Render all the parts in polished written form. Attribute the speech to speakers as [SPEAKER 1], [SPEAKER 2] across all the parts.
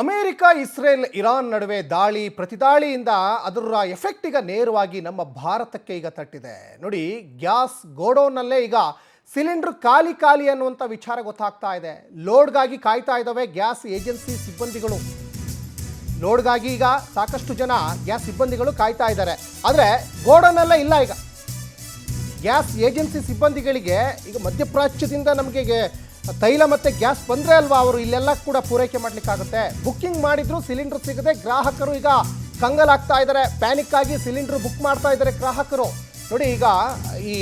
[SPEAKER 1] America, Israel, Iran ನಡುವೆ ದಾಳಿ ಪ್ರತಿದಾಳಿಯಿಂದ ಅದರ ಎಫೆಕ್ಟ್ ಈಗ ನೇರವಾಗಿ ನಮ್ಮ ಭಾರತಕ್ಕೆ ಈಗ ತಟ್ಟಿದೆ. ನೋಡಿ, ಗ್ಯಾಸ್ ಗೋಡೌನ್ನಲ್ಲೇ ಈಗ ಸಿಲಿಂಡರ್ ಖಾಲಿ ಖಾಲಿ ಅನ್ನುವಂಥ ವಿಚಾರ ಗೊತ್ತಾಗ್ತಾ ಇದೆ. ಲೋಡ್ಗಾಗಿ ಕಾಯ್ತಾ ಇದ್ದಾವೆ ಗ್ಯಾಸ್ ಏಜೆನ್ಸಿ ಸಿಬ್ಬಂದಿಗಳು. ಲೋಡ್ಗಾಗಿ ಈಗ ಸಾಕಷ್ಟು ಜನ ಗ್ಯಾಸ್ ಸಿಬ್ಬಂದಿಗಳು ಕಾಯ್ತಾ ಇದ್ದಾರೆ. ಆದರೆ ಗೋಡೌನ್ನಲ್ಲೇ ಇಲ್ಲ. ಈಗ ಗ್ಯಾಸ್ ಏಜೆನ್ಸಿ ಸಿಬ್ಬಂದಿಗಳಿಗೆ ಈಗ ಮಧ್ಯಪ್ರಾಚ್ಯದಿಂದ ನಮಗೆ ತೈಲ ಮತ್ತು ಗ್ಯಾಸ್ ಬಂದರೆ ಅಲ್ವಾ ಅವರು ಇಲ್ಲೆಲ್ಲ ಕೂಡ ಪೂರೈಕೆ ಮಾಡಲಿಕ್ಕಾಗುತ್ತೆ. ಬುಕ್ಕಿಂಗ್ ಮಾಡಿದ್ರು ಸಿಲಿಂಡರ್ ಸಿಗದೆ ಗ್ರಾಹಕರು ಈಗ ಕಂಗಲಾಗ್ತಾ ಇದ್ದಾರೆ. ಪ್ಯಾನಿಕ್ ಆಗಿ ಸಿಲಿಂಡರ್ ಬುಕ್ ಮಾಡ್ತಾ ಇದ್ದಾರೆ ಗ್ರಾಹಕರು. ನೋಡಿ, ಈಗ ಈ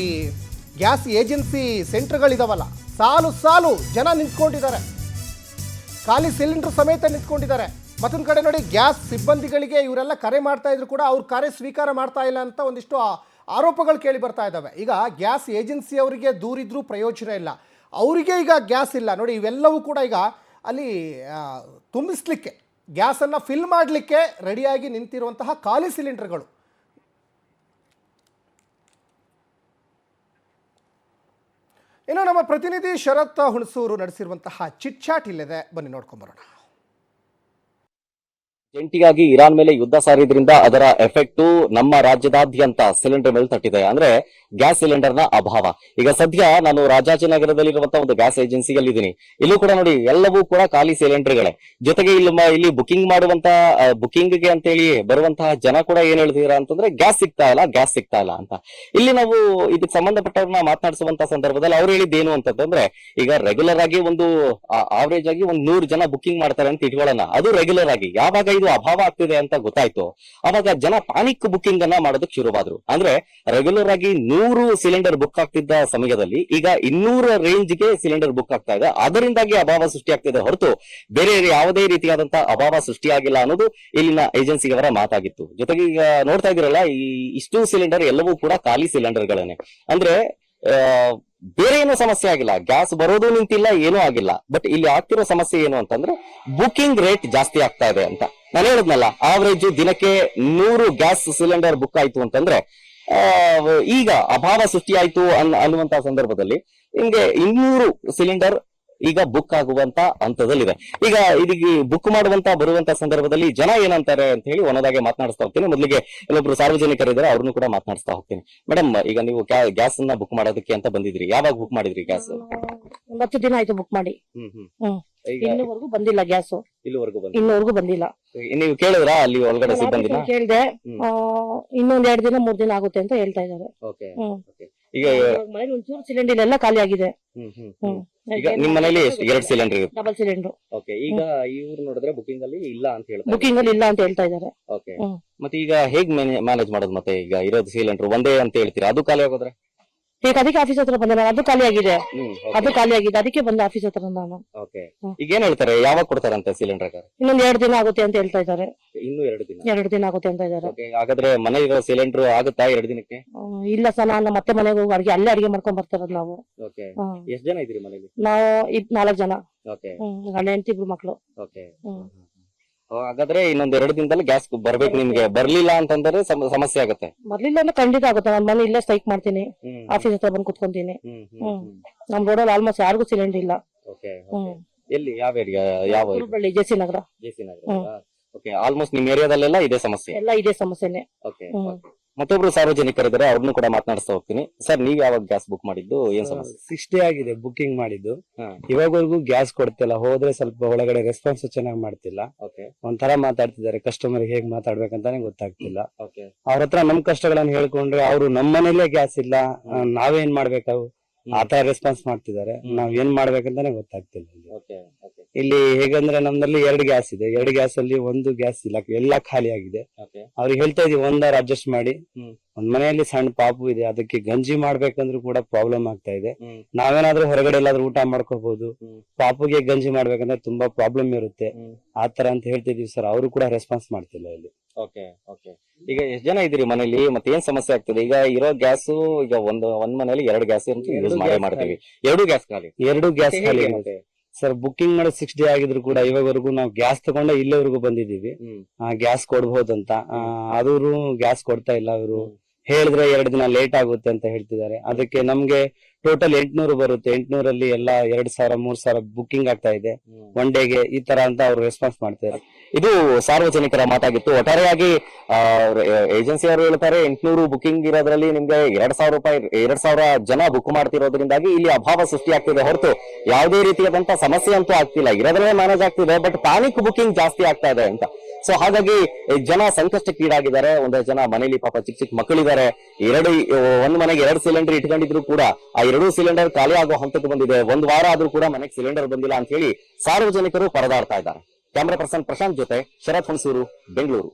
[SPEAKER 1] ಗ್ಯಾಸ್ ಏಜೆನ್ಸಿ ಸೆಂಟರ್ಗಳಿದಾವಲ್ಲ, ಸಾಲು ಸಾಲು ಜನ ನಿಂತ್ಕೊಂಡಿದ್ದಾರೆ, ಖಾಲಿ ಸಿಲಿಂಡರ್ ಸಮೇತ ನಿಂತ್ಕೊಂಡಿದ್ದಾರೆ. ಮತ್ತೊಂದು ಕಡೆ ನೋಡಿ, ಗ್ಯಾಸ್ ಸಿಬ್ಬಂದಿಗಳಿಗೆ ಇವರೆಲ್ಲ ಕರೆ ಮಾಡ್ತಾ ಇದ್ರು ಕೂಡ ಅವ್ರ ಕರೆ ಸ್ವೀಕಾರ ಮಾಡ್ತಾ ಇಲ್ಲ ಅಂತ ಒಂದಿಷ್ಟು ಆರೋಪಗಳು ಕೇಳಿ ಬರ್ತಾ ಇದ್ದಾವೆ. ಈಗ ಗ್ಯಾಸ್ ಏಜೆನ್ಸಿ ಅವರಿಗೆ ದೂರಿದ್ರೂ ಪ್ರಯೋಜನ ಇಲ್ಲ, ಅವರಿಗೆ ಈಗ ಗ್ಯಾಸ್ ಇಲ್ಲ. ನೋಡಿ, ಇವೆಲ್ಲವೂ ಕೂಡ ಈಗ ಅಲ್ಲಿ ತುಂಬಿಸ್ಲಿಕ್ಕೆ, ಗ್ಯಾಸನ್ನು ಫಿಲ್ ಮಾಡಲಿಕ್ಕೆ ರೆಡಿಯಾಗಿ ನಿಂತಿರುವಂತಹ ಖಾಲಿ ಸಿಲಿಂಡರ್ಗಳು. ಇನ್ನು ನಮ್ಮ ಪ್ರತಿನಿಧಿ ಶರತ್ ಹುಣಸೂರು ನಡೆಸಿರುವಂತಹ ಚಿಟ್ ಚಾಟ್ ಇಲ್ಲಿದೆ, ಬನ್ನಿ ನೋಡ್ಕೊಂಬರೋಣ.
[SPEAKER 2] ಜಂಟಿಯಾಗಿ ಇರಾನ್ ಮೇಲೆ ಯುದ್ಧ ಸಾರಿದ್ರಿಂದ ಅದರ ಎಫೆಕ್ಟ್ ನಮ್ಮ ರಾಜ್ಯದಾದ್ಯಂತ ಸಿಲಿಂಡರ್ ಮೇಲೆ ತಟ್ಟಿದೆ. ಅಂದ್ರೆ ಗ್ಯಾಸ್ ಸಿಲಿಂಡರ್ ನ ಅಭಾವ. ಈಗ ಸದ್ಯ ನಾನು ರಾಜಾಜಿನಗರದಲ್ಲಿರುವಂತಹ ಒಂದು ಗ್ಯಾಸ್ ಏಜೆನ್ಸಿಯಲ್ಲಿದ್ದೀನಿ. ಇಲ್ಲೂ ಕೂಡ ನೋಡಿ, ಎಲ್ಲವೂ ಕೂಡ ಖಾಲಿ ಸಿಲಿಂಡರ್ಗಳೇ. ಜೊತೆಗೆ ಇಲ್ಲಿ ಬುಕಿಂಗ್ ಮಾಡುವಂತ ಬುಕಿಂಗ್ಗೆ ಅಂತೇಳಿ ಬರುವಂತಹ ಜನ ಕೂಡ ಏನ್ ಹೇಳ್ತೀರಾ ಅಂತಂದ್ರೆ ಗ್ಯಾಸ್ ಸಿಗ್ತಾ ಇಲ್ಲ ಅಂತ. ಇಲ್ಲಿ ನಾವು ಇದಕ್ಕೆ ಸಂಬಂಧಪಟ್ಟವ್ರನ್ನ ಮಾತನಾಡಿಸುವಂತ ಸಂದರ್ಭದಲ್ಲಿ ಅವ್ರು ಹೇಳಿದ್ದೇನು ಅಂತಂದ್ರೆ, ಈಗ ರೆಗ್ಯುಲರ್ ಆಗಿ ಒಂದು ಆವರೇಜ್ ಆಗಿ 100 ಜನ ಬುಕಿಂಗ್ ಮಾಡ್ತಾರೆ ಅಂತ ಇಟ್ಕೊಳ್ಳೋಣ. ಅದು ರೆಗ್ಯುಲರ್ ಆಗಿ. ಯಾವಾಗ ಇದು ಅಭಾವ ಆಗ್ತಿದೆ ಅಂತ ಗೊತ್ತಾಯ್ತು, ಅವಾಗ ಜನ ಪಾನಿಕ್ ಬುಕಿಂಗ್ ಅನ್ನ ಮಾಡೋದಕ್ಕೆ ಶುರುವಾದ್ರು. ಅಂದ್ರೆ ರೆಗ್ಯುಲರ್ ಆಗಿ 100 ಸಿಲಿಂಡರ್ ಬುಕ್ ಆಗ್ತಿದ್ದ ಸಮಯದಲ್ಲಿ ಈಗ 200 ರೇಂಜ್ಗೆ ಸಿಲಿಂಡರ್ ಬುಕ್ ಆಗ್ತಾ ಇದೆ. ಅದರಿಂದಾಗಿ ಅಭಾವ ಸೃಷ್ಟಿಯಾಗ್ತಿದೆ ಹೊರತು ಬೇರೆ ಯಾವುದೇ ರೀತಿಯಾದಂತಹ ಅಭಾವ ಸೃಷ್ಟಿಯಾಗಿಲ್ಲ ಅನ್ನೋದು ಇಲ್ಲಿನ ಏಜೆನ್ಸಿಯವರ ಮಾತಾಗಿತ್ತು. ಜೊತೆಗೆ ಈಗ ನೋಡ್ತಾ ಇದ್ರಲ್ಲ, ಈ ಇಷ್ಟು ಸಿಲಿಂಡರ್ ಎಲ್ಲವೂ ಕೂಡ ಖಾಲಿ ಸಿಲಿಂಡರ್ಗಳೇನೆ. ಅಂದ್ರೆ ಬೇರೆ ಏನೋ ಸಮಸ್ಯೆ ಆಗಿಲ್ಲ, ಗ್ಯಾಸ್ ಬರೋದು ನಿಂತಿಲ್ಲ, ಏನೂ ಆಗಿಲ್ಲ. ಬಟ್ ಇಲ್ಲಿ ಆಗ್ತಿರೋ ಸಮಸ್ಯೆ ಏನು ಅಂತಂದ್ರೆ ಬುಕಿಂಗ್ ರೇಟ್ ಜಾಸ್ತಿ ಆಗ್ತಾ ಇದೆ ಅಂತ. ನಾನು ಹೇಳಿದ್ನಲ್ಲ, ಆವರೇಜ್ ದಿನಕ್ಕೆ 100 ಗ್ಯಾಸ್ ಸಿಲಿಂಡರ್ ಬುಕ್ ಆಯ್ತು ಅಂತಂದ್ರೆ ಈಗ ಅಭಾವ ಸೃಷ್ಟಿಯಾಯ್ತು ಅನ್ನುವಂತ ಸಂದರ್ಭದಲ್ಲಿ ನಿಮ್ಗೆ 200 ಸಿಲಿಂಡರ್ ಈಗ ಬುಕ್ ಆಗುವಂತ ಹಂತದಲ್ಲಿದೆ. ಈಗ ಇದಕ್ಕೆ ಬುಕ್ ಬರುವಂತ ಸಂದರ್ಭದಲ್ಲಿ ಜನ ಏನಂತಾರೆ ಅಂತ ಹೇಳಿ ಒಂದೊಂದಾಗೆ ಮಾತನಾಡಿಸ್ತಾ ಹೋಗ್ತೀನಿ. ಮೊದಲಿಗೆ ಇನ್ನೊಬ್ರು ಸಾರ್ವಜನಿಕರಿದ್ದಾರೆ, ಅವ್ರನ್ನು ಕೂಡ ಮಾತನಾಡಿಸ್ತಾ ಹೋಗ್ತೀನಿ. ಮೇಡಮ್, ಈಗ ನೀವು ಗ್ಯಾಸ್ ಅನ್ನ ಬುಕ್ ಮಾಡೋದಕ್ಕೆ ಅಂತ ಬಂದಿದ್ರಿ. ಯಾವಾಗ ಬುಕ್ ಮಾಡಿದ್ರಿ ಗ್ಯಾಸ್?
[SPEAKER 3] 10 ದಿನ ಆಯ್ತು ಬುಕ್ ಮಾಡಿ. ಇನ್ನೂವರೆಗೂ ಬಂದಿಲ್ಲ ಗ್ಯಾಸ್. ಇನ್ನೂವರೆಗೂ ಬಂದಿಲ್ಲ.
[SPEAKER 2] ನೀವು ಕೇಳಿದ್ರಾ ಅಲ್ಲಿ ಒಳಗಡೆ ಸಿಬ್ಬಂದಿನ?
[SPEAKER 3] ಕೇಳಿದೆ, ಇನ್ನೊಂದ್ 2 ದಿನ 3 ದಿನ ಆಗುತ್ತೆ ಅಂತ ಹೇಳ್ತಾ ಇದ್ದಾರೆ.
[SPEAKER 2] ಈಗ
[SPEAKER 3] ಮನೇಲಿ ಒಂಚೂರು ಸಿಲಿಂಡರ್ ಎಲ್ಲ ಖಾಲಿ ಆಗಿದೆ.
[SPEAKER 2] ಈಗ ನಿಮ್ ಮನೇಲಿ 2 ಸಿಲಿಂಡರ್?
[SPEAKER 3] Double cylinder.
[SPEAKER 2] ಈಗ ಇವ್ರು ನೋಡಿದ್ರೆ ಬುಕಿಂಗ್ ಅಲ್ಲಿ ಇಲ್ಲ ಅಂತ ಹೇಳ್ತಾರೆ.
[SPEAKER 3] ಬುಕಿಂಗ್ ಅಲ್ಲಿ ಇಲ್ಲ ಅಂತ ಹೇಳ್ತಾ ಇದ್ದಾರೆ.
[SPEAKER 2] ಮತ್ತೆ ಈಗ ಹೇಗ್ ಮ್ಯಾನೇಜ್ ಮಾಡೋದು? ಮತ್ತೆ ಈಗ ಇರೋದು ಸಿಲಿಂಡರ್ ಒಂದೇ ಅಂತ ಹೇಳ್ತೀರಾ, ಅದು ಖಾಲಿ ಆಗೋದ್ರೆ?
[SPEAKER 3] ಈಗ ಅದಕ್ಕೆ ಆಫೀಸ್ ಹತ್ರ ಬಂದ, ಅದು ಖಾಲಿ ಆಗಿದೆ. ಅದಕ್ಕೆ ಬಂದ ಆಫೀಸ್ ಹತ್ರ ನಾನು.
[SPEAKER 2] ಈಗ ಏನ್ ಹೇಳ್ತಾರೆ, ಯಾವಾಗ ಕೊಡ್ತಾರಂತೆ ಸಿಲಿಂಡರ್?
[SPEAKER 3] ಇನ್ನೊಂದ್ 2 ದಿನ ಆಗುತ್ತೆ ಅಂತ ಹೇಳ್ತಾ ಇದ್ದಾರೆ.
[SPEAKER 2] ಇನ್ನು
[SPEAKER 3] 2 ದಿನ ಆಗುತ್ತೆ ಅಂತ ಇದ್ದಾರೆ.
[SPEAKER 2] ಹಾಗಾದ್ರೆ ಮನೆ ಇರೋ ಸಿಲಿಂಡರ್ ಆಗುತ್ತಾ 2 ದಿನಕ್ಕೆ?
[SPEAKER 3] ಇಲ್ಲ ಸರ್, ನಾನು ಮತ್ತೆ ಮನೆಗೆ ಹೋಗಿ ಅಲ್ಲೇ ಅಡಿಗೆ ಮಾಡ್ಕೊಂಡ್ ಬರ್ತಾರದ್ ನಾವು.
[SPEAKER 2] ಎಷ್ಟ್ ಜನ ಇದ್ರಿ ಮನೇಲಿ?
[SPEAKER 3] ನಾವು 4 ಜನ, ಗಂಡ ಹೆಂಡತಿ, 2 ಮಕ್ಳು.
[SPEAKER 2] ಹಾಗಾದ್ರೆ ಇನ್ನೊಂದ್ 2 ದಿನದಲ್ಲಿ ಗ್ಯಾಸ್ ಬರ್ಬೇಕು ನಿಮ್ಗೆ. ಬರ್ಲಿಲ್ಲ ಅಂತಂದ್ರೆ ಸಮಸ್ಯೆ ಆಗುತ್ತೆ.
[SPEAKER 3] ಬರ್ಲಿಲ್ಲ ಅಂದ್ರೆ ಖಂಡಿತ ಆಗುತ್ತೆ. ನಾನು ಮನೆ ಇಲ್ಲೇ ಸ್ಟ್ರೈಕ್ ಮಾಡ್ತೀನಿ, ಆಫೀಸ್ ಹತ್ರ ಬಂದು ಕುತ್ಕೊಂತೀನಿ. ನಮ್ ರೋಡಲ್ಲಿ ಆಲ್ಮೋಸ್ಟ್ ಯಾರಿಗೂ ಸಿಲಿಂಡರ್ ಇಲ್ಲ.
[SPEAKER 2] ಎಲ್ಲಿ, ಯಾವ ಏರಿಯಾ? ಯಾವ?
[SPEAKER 3] ಹುಬ್ಬಳ್ಳಿ, ಜೆಸಿ ನಗರ.
[SPEAKER 2] ಆಲ್ಮೋಸ್ಟ್ ನಿಮ್ ಏರಿಯಾದಲ್ಲೆಲ್ಲ ಇದೇ ಸಮಸ್ಯೆ?
[SPEAKER 3] ಎಲ್ಲ ಇದೇ ಸಮಸ್ಯೆನೆ.
[SPEAKER 2] ಮತ್ತೊಬ್ರು ಸಾರ್ವಜನಿಕರಿದ್ದಾರೆ, ಅವ್ರನ್ನು ಕೂಡ ಮಾತನಾಡಿಸ್ತಾ ಹೋಗ್ತೀನಿ. ಸರ್, ನೀವ್ ಯಾವಾಗ ಗ್ಯಾಸ್ ಬುಕ್ ಮಾಡಿದ್ದು? ಏನ್ ಸಮಸ್ಯೆ?
[SPEAKER 4] 60 ಆಗಿದೆ ಬುಕಿಂಗ್ ಮಾಡಿದ್ದು. ಇವಾಗವರೆಗೂ ಗ್ಯಾಸ್ ಕೊಡ್ತಿಲ್ಲ. ಹೋದ್ರೆ ಸ್ವಲ್ಪ ಒಳಗಡೆ ರೆಸ್ಪಾನ್ಸ್ ಚೆನ್ನಾಗಿ ಮಾಡ್ತಿಲ್ಲ. ಒಂಥರ ಮಾತಾಡ್ತಿದ್ದಾರೆ. ಕಸ್ಟಮರ್ ಹೇಗ್ ಮಾತಾಡ್ಬೇಕಂತಾನೆ ಗೊತ್ತಾಗ್ತಿಲ್ಲ. ಅವ್ರ ಹತ್ರ ನಮ್ ಕಷ್ಟಗಳನ್ನ ಹೇಳ್ಕೊಂಡ್ರೆ ಅವ್ರು ನಮ್ ಮನೇಲೆ ಗ್ಯಾಸ್ ಇಲ್ಲ, ನಾವೇನ್ ಮಾಡ್ಬೇಕಾವು ಆತರ ರೆಸ್ಪಾನ್ಸ್ ಮಾಡ್ತಿದ್ದಾರೆ. ನಾವ್ ಏನ್ ಮಾಡ್ಬೇಕಂತಾನೆ ಗೊತ್ತಾಗ್ತಿಲ್ಲ. ಇಲ್ಲಿ ಹೇಗಂದ್ರೆ ನಮ್ದಲ್ಲಿ 2 ಗ್ಯಾಸ್ ಇದೆ. 2 ಗ್ಯಾಸ್ ಅಲ್ಲಿ 1 ಗ್ಯಾಸ್ ಇಲ್ಲ, ಎಲ್ಲ ಖಾಲಿ ಆಗಿದೆ. ಅವ್ರಿಗೆ ಹೇಳ್ತಾ ಇದೀವಿ, ಒಂದಾರು ಅಡ್ಜಸ್ಟ್ ಮಾಡಿ. ಒಂದ್ ಮನೆಯಲ್ಲಿ ಸಣ್ಣ ಪಾಪು ಇದೆ, ಅದಕ್ಕೆ ಗಂಜಿ ಮಾಡ್ಬೇಕಂದ್ರೂ ಕೂಡ ಪ್ರಾಬ್ಲಮ್ ಆಗ್ತಾ ಇದೆ. ನಾವೇನಾದ್ರೂ ಹೊರಗಡೆ ಎಲ್ಲಾದ್ರೂ ಊಟ ಮಾಡ್ಕೋಬಹುದು, ಪಾಪುಗೆ ಗಂಜಿ ಮಾಡ್ಬೇಕಂದ್ರೆ ತುಂಬಾ ಪ್ರಾಬ್ಲಮ್ ಇರುತ್ತೆ. ಆತರ ಅಂತ ಹೇಳ್ತಿದೀವಿ ಸರ್. ಅವರು ಕೂಡ ರೆಸ್ಪಾನ್ಸ್ ಮಾಡ್ತಿಲ್ಲ ಇಲ್ಲಿ.
[SPEAKER 2] ಈಗ ಎಷ್ಟ್ ಜನ ಇದೀರಿ ಮನೇಲಿ? ಮತ್ತೆ ಏನ್ ಸಮಸ್ಯೆ ಆಗ್ತದೆ? ಈಗ ಇರೋ ಗ್ಯಾಸ್, ಈಗ ಒಂದ್ ಮನೇಲಿ 2 ಗ್ಯಾಸ್ ಯೂಸ್ ಮಾಡ್ತೀವಿ. 2 ಗ್ಯಾಸ್ ಖಾಲಿ.
[SPEAKER 4] 2 ಗ್ಯಾಸ್ ಖಾಲಿ ಸರ್. ಬುಕಿಂಗ್ ಮಾಡಿ 6 ಡೇ ಆಗಿದ್ರು ಕೂಡ ಇವಾಗವರೆಗೂ ನಾವು ಗ್ಯಾಸ್ ತಗೊಂಡ ಇಲ್ಲಿವರೆಗೂ ಬಂದಿದೀವಿ. ಗ್ಯಾಸ್ ಕೊಡ್ಬಹುದಂತ, ಆದ್ರೂ ಗ್ಯಾಸ್ ಕೊಡ್ತಾ ಇಲ್ಲ ಅವರು. ಹೇಳಿದ್ರೆ 2 ದಿನ ಲೇಟ್ ಆಗುತ್ತೆ ಅಂತ ಹೇಳ್ತಿದ್ದಾರೆ. ಅದಕ್ಕೆ ನಮ್ಗೆ ಟೋಟಲ್ 800 ಬರುತ್ತೆ. 800 ಎಲ್ಲ 2,000 3,000 ಬುಕ್ಕಿಂಗ್ ಆಗ್ತಾ ಇದೆ ಒನ್ ಡೇಗೆ, ಈ ತರ ಅಂತ ಅವ್ರು ರೆಸ್ಪಾನ್ಸ್ ಮಾಡ್ತಾರೆ.
[SPEAKER 2] ಇದು ಸಾರ್ವಜನಿಕರ ಮಾತಾಗಿತ್ತು. ಒಟ್ಟಾರೆಯಾಗಿ ಏಜೆನ್ಸಿ ಅವರು ಹೇಳ್ತಾರೆ 800 ಬುಕಿಂಗ್ ಇರೋದ್ರಲ್ಲಿ ನಿಮ್ಗೆ 2,000 ರೂಪಾಯಿ 2,000 ಜನ ಬುಕ್ ಮಾಡ್ತಿರೋದ್ರಿಂದಾಗಿ ಇಲ್ಲಿ ಅಭಾವ ಸೃಷ್ಟಿ ಆಗ್ತಿದೆ ಹೊರತು ಯಾವುದೇ ರೀತಿಯಾದಂತ ಸಮಸ್ಯೆ ಅಂತೂ ಆಗ್ತಿಲ್ಲ. ಇರೋದ್ರಲ್ಲೇ ಮ್ಯಾನೇಜ್ ಆಗ್ತಿದೆ, ಬಟ್ ಪ್ಯಾನಿಕ್ ಬುಕಿಂಗ್ ಜಾಸ್ತಿ ಆಗ್ತಾ ಇದೆ ಅಂತ. ಸೊ ಹಾಗಾಗಿ ಜನ ಸಂಕಷ್ಟಕ್ಕೀಡಾಗಿದ್ದಾರೆ. ಒಂದಷ್ಟು ಜನ ಮನೇಲಿ ಪಾಪ ಚಿಕ್ಕ ಚಿಕ್ಕ ಮಕ್ಕಳಿದ್ದಾರೆ. ಒಂದು ಮನೆಗೆ 2 ಸಿಲಿಂಡರ್ ಇಟ್ಕೊಂಡಿದ್ರು ಕೂಡ ಆ 2 ಸಿಲಿಂಡರ್ ಖಾಲಿ ಆಗೋ ಹಂತಕ್ಕೆ ಬಂದಿದೆ. 1 ವಾರ ಆದ್ರೂ ಕೂಡ ಮನೆಗೆ ಸಿಲಿಂಡರ್ ಬಂದಿಲ್ಲ ಅಂತ ಹೇಳಿ ಸಾರ್ವಜನಿಕರು ಪರದಾಡ್ತಾ ಇದ್ದಾರೆ. ಕ್ಯಾಮರಾ ಪರ್ಸನ್ ಪ್ರಶಾಂತ್ ಜೊತೆ ಶರತ್ ಹುಣಸೂರು, ಬೆಂಗಳೂರು.